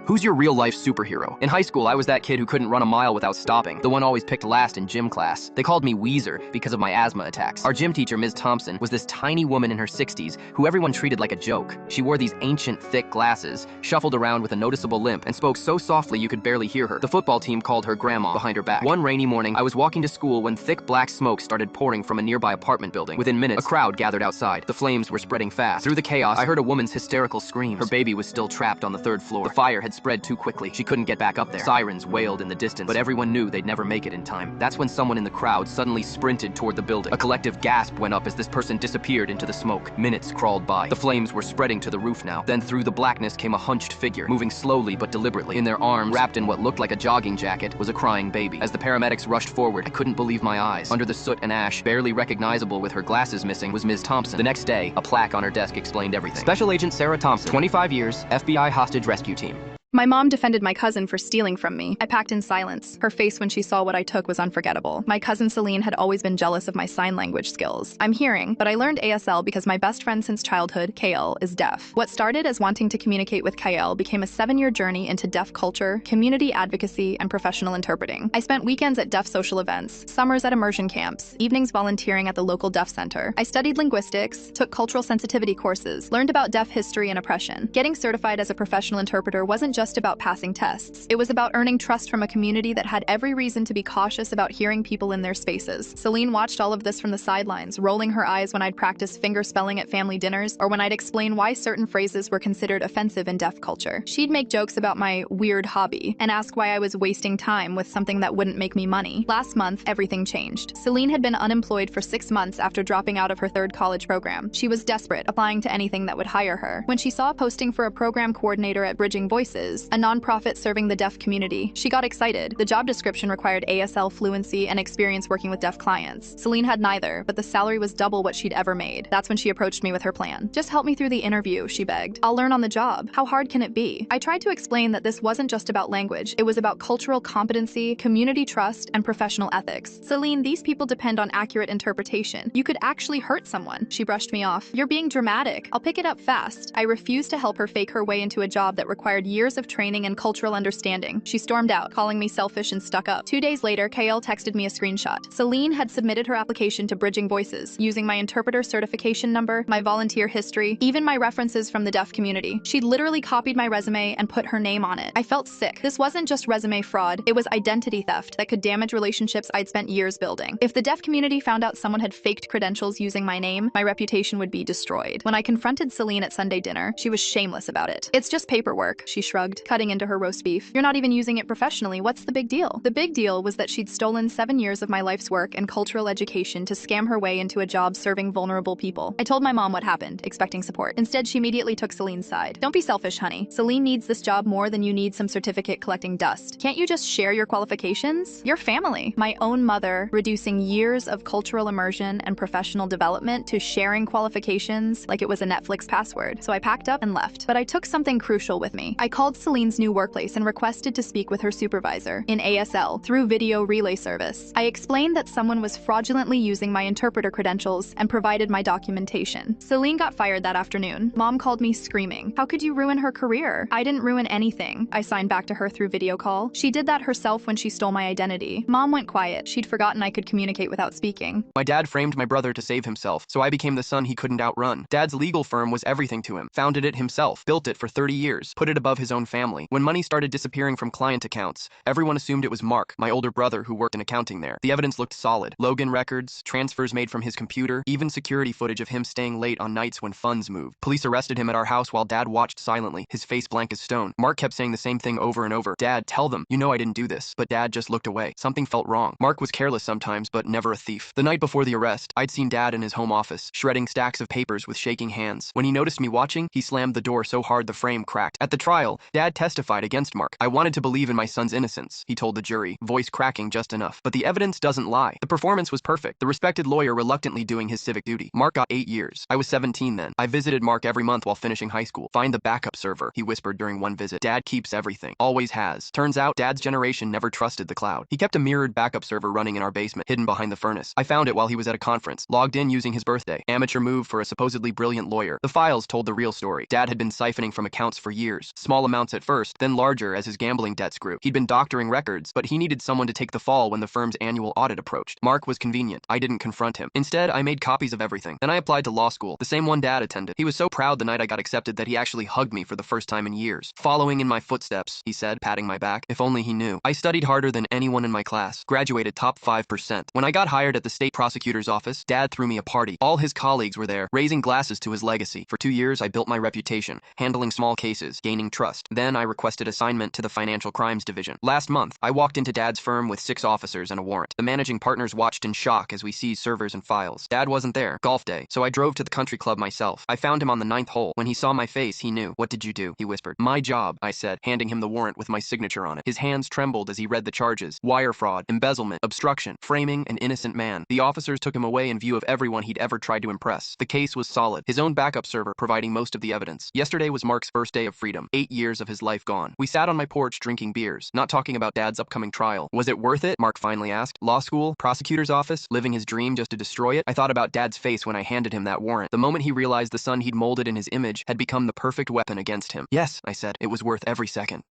Who's your real-life superhero? In high school, I was that kid who couldn't run a mile without stopping, the one always picked last in gym class. They called me Weezer because of my asthma attacks. Our gym teacher, Ms. Thompson, was this tiny woman in her 60s who everyone treated like a joke. She wore these ancient, thick glasses, shuffled around with a noticeable limp, and spoke so softly you could barely hear her. The football team called her Grandma behind her back. One rainy morning, I was walking to school when thick black smoke started pouring from a nearby apartment building. Within minutes, a crowd gathered outside. The flames were spreading fast. Through the chaos, I heard a woman's hysterical screams. Her baby was still trapped on the 3rd floor. The fire had spread too quickly. She couldn't get back up there. Sirens wailed in the distance, but everyone knew they'd never make it in time. That's when someone in the crowd suddenly sprinted toward the building. A collective gasp went up as this person disappeared into the smoke. Minutes crawled by. The flames were spreading to the roof now. Then through the blackness came a hunched figure, moving slowly but deliberately. In their arms, wrapped in what looked like a jogging jacket, was a crying baby. As the paramedics rushed forward, I couldn't believe my eyes. Under the soot and ash, barely recognizable with her glasses missing, was Ms. Thompson. The next day, a plaque on her desk explained everything. Special Agent Sarah Thompson, 25 years, FBI Hostage Rescue Team. My mom defended my cousin for stealing from me. I packed in silence. Her face when she saw what I took was unforgettable. My cousin Celine had always been jealous of my sign language skills. I'm hearing, but I learned ASL because my best friend since childhood, Kale, is deaf. What started as wanting to communicate with Kale became a 7-year journey into deaf culture, community advocacy, and professional interpreting. I spent weekends at deaf social events, summers at immersion camps, evenings volunteering at the local deaf center. I studied linguistics, took cultural sensitivity courses, learned about deaf history and oppression. Getting certified as a professional interpreter wasn't just about passing tests. It was about earning trust from a community that had every reason to be cautious about hearing people in their spaces. Celine watched all of this from the sidelines, rolling her eyes when I'd practice finger spelling at family dinners or when I'd explain why certain phrases were considered offensive in deaf culture. She'd make jokes about my weird hobby and ask why I was wasting time with something that wouldn't make me money. Last month, everything changed. Celine had been unemployed for 6 months after dropping out of her 3rd college program. She was desperate, applying to anything that would hire her. When she saw a posting for a program coordinator at Bridging Voices, a nonprofit serving the deaf community, she got excited. The job description required ASL fluency and experience working with deaf clients. Celine had neither, but the salary was double what she'd ever made. That's when she approached me with her plan. "Just help me through the interview," she begged. "I'll learn on the job. How hard can it be?" I tried to explain that this wasn't just about language. It was about cultural competency, community trust, and professional ethics. "Celine, these people depend on accurate interpretation. You could actually hurt someone." She brushed me off. "You're being dramatic. I'll pick it up fast." I refused to help her fake her way into a job that required years of training and cultural understanding. She stormed out, calling me selfish and stuck up. 2 days later, Kale texted me a screenshot. Celine had submitted her application to Bridging Voices, using my interpreter certification number, my volunteer history, even my references from the deaf community. She'd literally copied my resume and put her name on it. I felt sick. This wasn't just resume fraud, it was identity theft that could damage relationships I'd spent years building. If the deaf community found out someone had faked credentials using my name, my reputation would be destroyed. When I confronted Celine at Sunday dinner, she was shameless about it. "It's just paperwork," she shrugged, cutting into her roast beef. "You're not even using it professionally. What's the big deal?" The big deal was that she'd stolen 7 years of my life's work and cultural education to scam her way into a job serving vulnerable people. I told my mom what happened, expecting support. Instead, she immediately took Celine's side. "Don't be selfish, honey. Celine needs this job more than you need some certificate collecting dust. Can't you just share your qualifications? You're family." My own mother, reducing years of cultural immersion and professional development to sharing qualifications like it was a Netflix password. So I packed up and left. But I took something crucial with me. I called Celine's new workplace and requested to speak with her supervisor in ASL through video relay service. I explained that someone was fraudulently using my interpreter credentials and provided my documentation. Celine got fired that afternoon. Mom called me screaming. "How could you ruin her career?" "I didn't ruin anything," I signed back to her through video call. "She did that herself when she stole my identity." Mom went quiet. She'd forgotten I could communicate without speaking. My dad framed my brother to save himself, so I became the son he couldn't outrun. Dad's legal firm was everything to him. Founded it himself, built it for 30 years, put it above his own family. When money started disappearing from client accounts, everyone assumed it was Mark, my older brother who worked in accounting there. The evidence looked solid. Logan records, transfers made from his computer, even security footage of him staying late on nights when funds moved. Police arrested him at our house while Dad watched silently, his face blank as stone. Mark kept saying the same thing over and over. "Dad, tell them. You know I didn't do this." But Dad just looked away. Something felt wrong. Mark was careless sometimes, but never a thief. The night before the arrest, I'd seen Dad in his home office, shredding stacks of papers with shaking hands. When he noticed me watching, he slammed the door so hard the frame cracked. At the trial, Dad testified against Mark. "I wanted to believe in my son's innocence," he told the jury, voice cracking just enough. "But the evidence doesn't lie. The performance was perfect." The respected lawyer reluctantly doing his civic duty. Mark got 8 years. I was 17 then. I visited Mark every month while finishing high school. "Find the backup server," he whispered during one visit. "Dad keeps everything. Always has." Turns out, Dad's generation never trusted the cloud. He kept a mirrored backup server running in our basement, hidden behind the furnace. I found it while he was at a conference, logged in using his birthday. Amateur move for a supposedly brilliant lawyer. The files told the real story. Dad had been siphoning from accounts for years, small amounts amounts at first, then larger as his gambling debts grew. He'd been doctoring records, but he needed someone to take the fall when the firm's annual audit approached. Mark was convenient. I didn't confront him. Instead, I made copies of everything. Then I applied to law school, the same one Dad attended. He was so proud the night I got accepted that he actually hugged me for the first time in years. "Following in my footsteps," he said, patting my back. If only he knew. I studied harder than anyone in my class, graduated top 5%. When I got hired at the state prosecutor's office, Dad threw me a party. All his colleagues were there, raising glasses to his legacy. For 2 years, I built my reputation, handling small cases, gaining trust. Then I requested assignment to the Financial Crimes Division. Last month, I walked into Dad's firm with 6 officers and a warrant. The managing partners watched in shock as we seized servers and files. Dad wasn't there, golf day, so I drove to the country club myself. I found him on the 9th hole. When he saw my face, he knew. "What did you do?" he whispered. "My job," I said, handing him the warrant with my signature on it. His hands trembled as he read the charges: wire fraud, embezzlement, obstruction, framing an innocent man. The officers took him away in view of everyone he'd ever tried to impress. The case was solid, his own backup server providing most of the evidence. Yesterday was Mark's first day of freedom, 8 years of his life gone. We sat on my porch drinking beers, not talking about Dad's upcoming trial. "Was it worth it?" Mark finally asked. "Law school, prosecutor's office, living his dream just to destroy it?" I thought about Dad's face when I handed him that warrant. The moment he realized the son he'd molded in his image had become the perfect weapon against him. "Yes," I said, "it was worth every second."